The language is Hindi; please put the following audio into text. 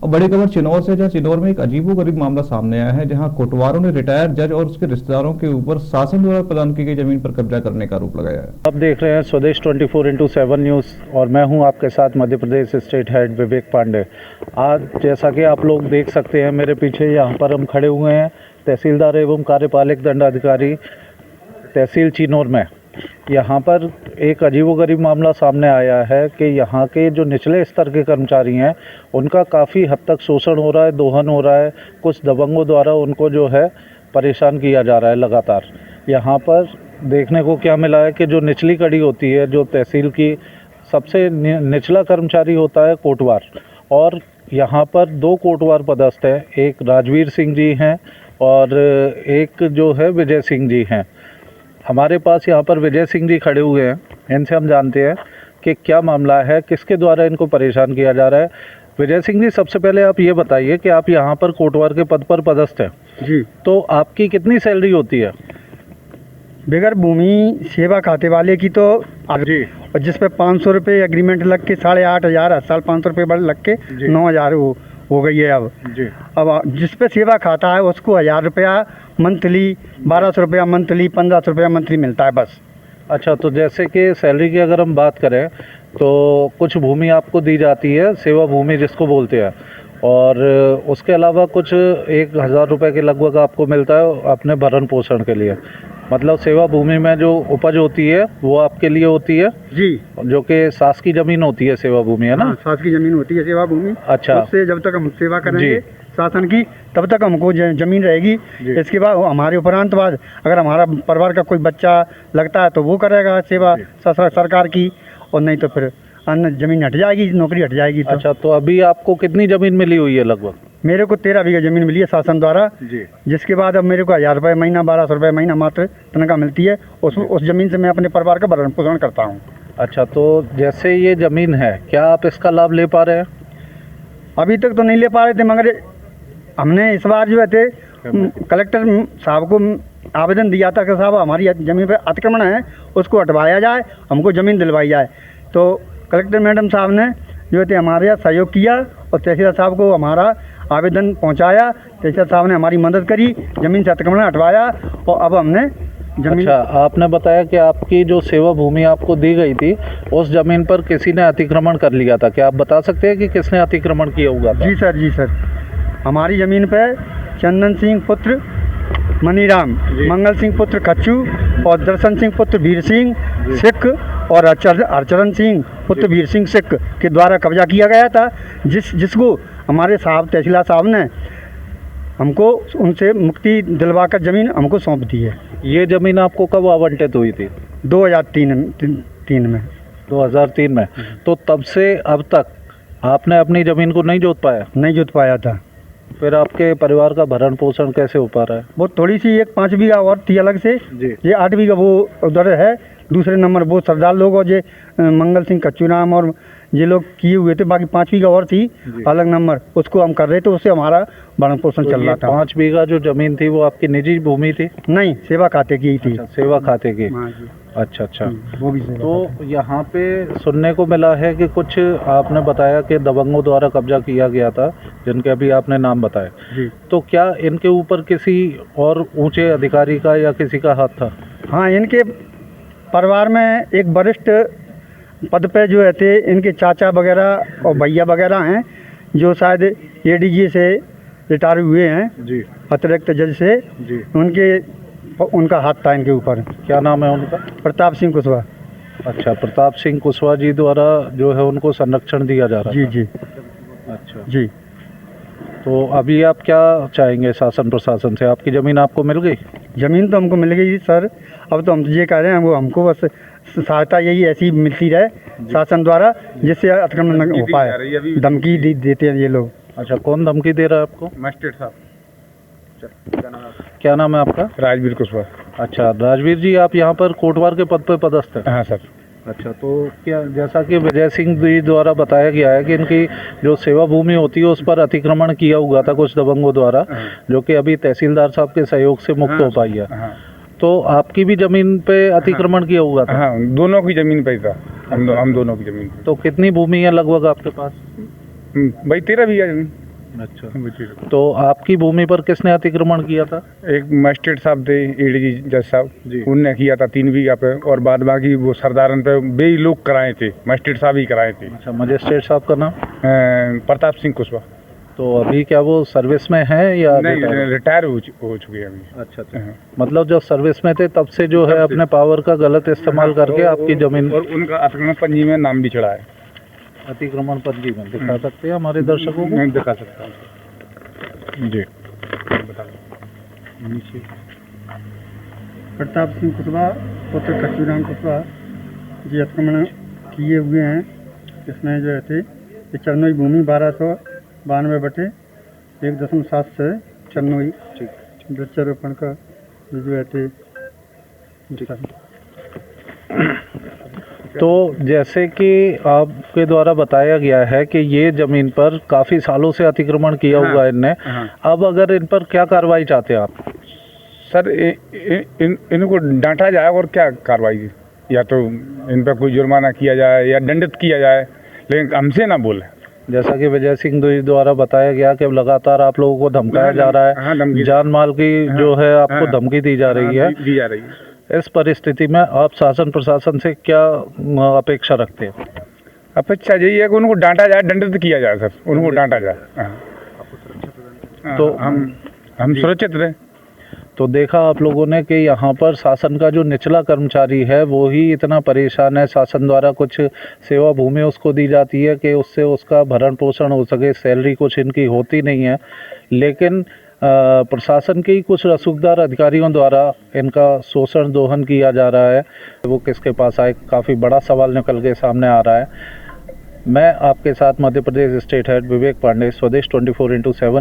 और बड़ी खबर चिन्नौर से, जहां चिन्नौर में एक अजीबोगरीब मामला सामने आया है, जहां कोटवारों ने रिटायर्ड जज और उसके रिश्तेदारों के ऊपर शासन द्वारा प्रदान की गई जमीन पर कब्जा करने का आरोप लगाया है। आप देख रहे हैं स्वदेश 24x7 न्यूज़ और मैं हूं आपके साथ मध्य प्रदेश स्टेट हेड विवेक पांडे। आज जैसा कि आप लोग देख सकते हैं मेरे पीछे, यहाँ पर हम खड़े हुए हैं तहसीलदार एवं कार्यपालक दंडाधिकारी तहसील चिन्नौर में। यहाँ पर एक अजीबोगरीब मामला सामने आया है कि यहाँ के जो निचले स्तर के कर्मचारी हैं उनका काफ़ी हद तक शोषण हो रहा है, दोहन हो रहा है। कुछ दबंगों द्वारा उनको जो है परेशान किया जा रहा है लगातार। यहाँ पर देखने को क्या मिला है कि जो निचली कड़ी होती है, जो तहसील की सबसे निचला कर्मचारी होता है कोटवार, और यहाँ पर दो कोटवार पदस्थ हैं, एक राजवीर सिंह जी हैं और एक जो है विजय सिंह जी हैं। हमारे पास यहाँ पर विजय सिंह जी खड़े हुए हैं, इनसे हम जानते हैं कि क्या मामला है, किसके द्वारा इनको परेशान किया जा रहा है। विजय सिंह जी, सबसे पहले आप ये बताइए कि आप यहाँ पर कोटवार के पद पर पदस्थ हैं जी, तो आपकी कितनी सैलरी होती है? बगैर भूमि सेवा खाते वाले की तो जी, और जिस पे 500 रुपये एग्रीमेंट लग के 8,500 हर साल 500 रुपये बढ़ लग के 9,000 हो गई है अब। जी, अब जिस पे सेवा खाता है उसको 1,000 रुपया मंथली, 1,200 रुपया मंथली, 1,500 रुपया मंथली मिलता है बस। अच्छा, तो जैसे कि सैलरी की अगर हम बात करें तो कुछ भूमि आपको दी जाती है, सेवा भूमि जिसको बोलते हैं, और उसके अलावा कुछ 1,000 रुपये के लगभग आपको मिलता है अपने भरण पोषण के लिए। मतलब सेवा भूमि में जो उपज होती है वो आपके लिए होती है जी, जो कि सास की ज़मीन होती है, सेवा भूमि है ना? हाँ, सास की ज़मीन होती है सेवा भूमि। अच्छा, उससे जब तक हम सेवा करेंगे शासन की तब तक हमको ज़मीन रहेगी। इसके बाद हमारे उपरांत बाद अगर हमारा परिवार का कोई बच्चा लगता है तो वो करेगा सेवा सरकार की, और नहीं तो फिर अन्य ज़मीन हट जाएगी, नौकरी हट जाएगी। तो अच्छा, तो अभी आपको कितनी ज़मीन मिली हुई है लगभग? मेरे को 13 बीघा ज़मीन मिली है शासन द्वारा जी, जिसके बाद अब मेरे को 1,000 रुपये महीना, 1,200 रुपये महीना मात्र तनख्वाह मिलती है। उस ज़मीन से मैं अपने परिवार का भरण पोषण करता हूँ। अच्छा, तो जैसे ये ज़मीन है, क्या आप इसका लाभ ले पा रहे हैं? अभी तक तो नहीं ले पा रहे थे, मगर हमने इस बार जो है थे कलेक्टर साहब को आवेदन दिया था कि साहब हमारी ज़मीन पर अतिक्रमण है, उसको हटवाया जाए, हमको ज़मीन दिलवाई जाए। तो कलेक्टर मैडम साहब ने जो थे हमारे यहाँ सहयोग किया और तहसीलदार साहब को हमारा आवेदन पहुंचाया। तहसीलदार साहब ने हमारी मदद करी, ज़मीन से अतिक्रमण हटवाया और अब हमने ज़मीन। अच्छा, आपने बताया कि आपकी जो सेवा भूमि आपको दी गई थी उस ज़मीन पर किसी ने अतिक्रमण कर लिया था, क्या आप बता सकते हैं कि किसने अतिक्रमण किया हुआ था? जी सर, जी सर, हमारी ज़मीन पर चंदन सिंह पुत्र मनीराम, मंगल सिंह पुत्र खच्चू और दर्शन सिंह पुत्र वीर सिंह सिख और हरचरण सिंह पुत्र वीर सिंह सिख के द्वारा कब्जा किया गया था, जिसको हमारे साहब तहसीलदार साहब ने हमको उनसे मुक्ति दिलवाकर ज़मीन हमको सौंप दी है। ये ज़मीन आपको कब आवंटित हुई थी? 2003 में। 2003 में। तो तब से अब तक आपने अपनी ज़मीन को नहीं जोत पाया? नहीं जोत पाया था। फिर आपके परिवार का भरण पोषण कैसे हो पा रहा है? वो थोड़ी सी एक 5 बीघा और थी अलग से जी, ये 8 बीघा वो उधर है। दूसरे नंबर वो सरदार लोग और ये मंगल सिंह कच्चू नाम और ये लोग किए हुए थे। बाकी 5 बीघा और थी अलग नंबर, उसको हम कर रहे थे, उससे हमारा भरण पोषण चल रहा था। 5 बीघा जो ज़मीन थी वो आपकी निजी भूमि थी? नहीं, सेवा खाते की थी। अच्छा, सेवा खाते की। अच्छा अच्छा, वो भी सेवा। तो यहाँ पे सुनने को मिला है कि कुछ आपने बताया कि दबंगों द्वारा कब्जा किया गया था, जिनके अभी आपने नाम बताया जी। तो क्या इनके ऊपर किसी और ऊंचे अधिकारी का या किसी का हाथ था? हाँ, इनके परिवार में एक वरिष्ठ पद पे जो है थे इनके चाचा वगैरह और भैया वगैरह हैं जो शायद एडीजी से रिटायर हुए हैं जी, अतिरिक्त जज से। जी, उनका हाथ था इनके ऊपर। क्या नाम है उनका? प्रताप सिंह कुशवाहा। अच्छा, प्रताप सिंह कुशवाहा जी द्वारा जो है उनको संरक्षण दिया जा रहा जी था। जी अच्छा जी। तो अभी आप क्या चाहेंगे शासन प्रशासन से? आपकी ज़मीन आपको मिल गई? ज़मीन तो हमको मिल गई सर, अब तो हम ये कह रहे हैं वो हमको बस सहायता यही ऐसी मिलती रहे शासन द्वारा, जिससे अतिक्रमण न हो पाए। धमकी देते हैं ये लोग। अच्छा, कौन धमकी दे रहा है आपको? मजिस्ट्रेट साहब। क्या नाम है आपका? राजवीर कुशवाहा। अच्छा, राजवीर जी, आप यहाँ पर कोटवार के पद पर पदस्थ हैं? हाँ सर। अच्छा, तो क्या जैसा कि विजय सिंह जी द्वारा बताया गया है कि इनकी जो सेवा भूमि होती है उस पर अतिक्रमण किया हुआ था कुछ दबंगों द्वारा, जो कि अभी तहसीलदार साहब के सहयोग से मुक्त हो पाई है। तो आपकी भी ज़मीन पे अतिक्रमण किया हुआ था? हाँ, दोनों की ज़मीन पे था। हम दोनों की ज़मीन। तो कितनी भूमि है लगभग आपके पास? भाई 13 बीघा ज़मीन। अच्छा, तो आपकी भूमि पर किसने अतिक्रमण किया था? एक मजिस्ट्रेट साहब थे, एडीजी जज साहब जी। उनने किया था 3 बीघा पे, और बाद बाकी वो सरदारन पे बेई लोग कराए थे, मजिस्ट्रेट साहब ही कराए थे। अच्छा, मजिस्ट्रेट साहब का नाम? प्रताप सिंह कुशवाहा। तो अभी क्या वो सर्विस में है या नहीं, रिटायर? रिटायर हो चुके हैं अभी। अच्छा अच्छा, मतलब जब सर्विस में थे तब से जो है अपने पावर का गलत इस्तेमाल करके आपकी जमीन और उनका अतिक्रमण पंजी में नाम भी चढ़ा है। अतिक्रमण पंजी में दिखा सकते हैं हमारे दर्शकों को? नहीं दिखा सकता हूँ जी, बता दो। नीचे प्रताप सिंह कुशवाहा पुत्र कस्तूराम कुशवाहा जी अतिक्रमण किए हुए हैं। इसमें जो है थे ये चरनोई भूमि 1292 बटे 1.7 से चरनोई वृक्षारोपण का ये जो है थे। तो जैसे कि आपके द्वारा बताया गया है कि ये जमीन पर काफ़ी सालों से अतिक्रमण किया हुआ है इनने, अब अगर इन पर क्या कार्रवाई चाहते हैं आप? सर इनको डांटा जाए और क्या कार्रवाई, या तो इन पर कोई जुर्माना किया जाए या दंडित किया जाए, लेकिन हमसे ना बोले। जैसा कि विजय सिंह द्वारा बताया गया कि लगातार आप लोगों को धमकाया जा रहा है, धमकी, जान माल की जो है आपको धमकी दी जा रही है। दी जा रही है। इस परिस्थिति में आप शासन प्रशासन से क्या अपेक्षा रखते हैं? अपेक्षा यही है कि उनको डांटा जाए, दंडित किया जाए सर, उनको डांटा जाए। तो हम सुरक्षित रहे। तो देखा आप लोगों ने कि यहाँ पर शासन का जो निचला कर्मचारी है वो ही इतना परेशान है। शासन द्वारा कुछ सेवा भूमि उसको दी जाती है कि उससे उसका भरण पोषण हो सके, सैलरी कुछ इनकी होती नहीं है, लेकिन प्रशासन के ही कुछ रसूखदार अधिकारियों द्वारा इनका शोषण दोहन किया जा रहा है। वो किसके पास आए, काफ़ी बड़ा सवाल निकल के सामने आ रहा है। मैं आपके साथ मध्य प्रदेश स्टेट हेड विवेक पांडे, स्वदेश 24/7।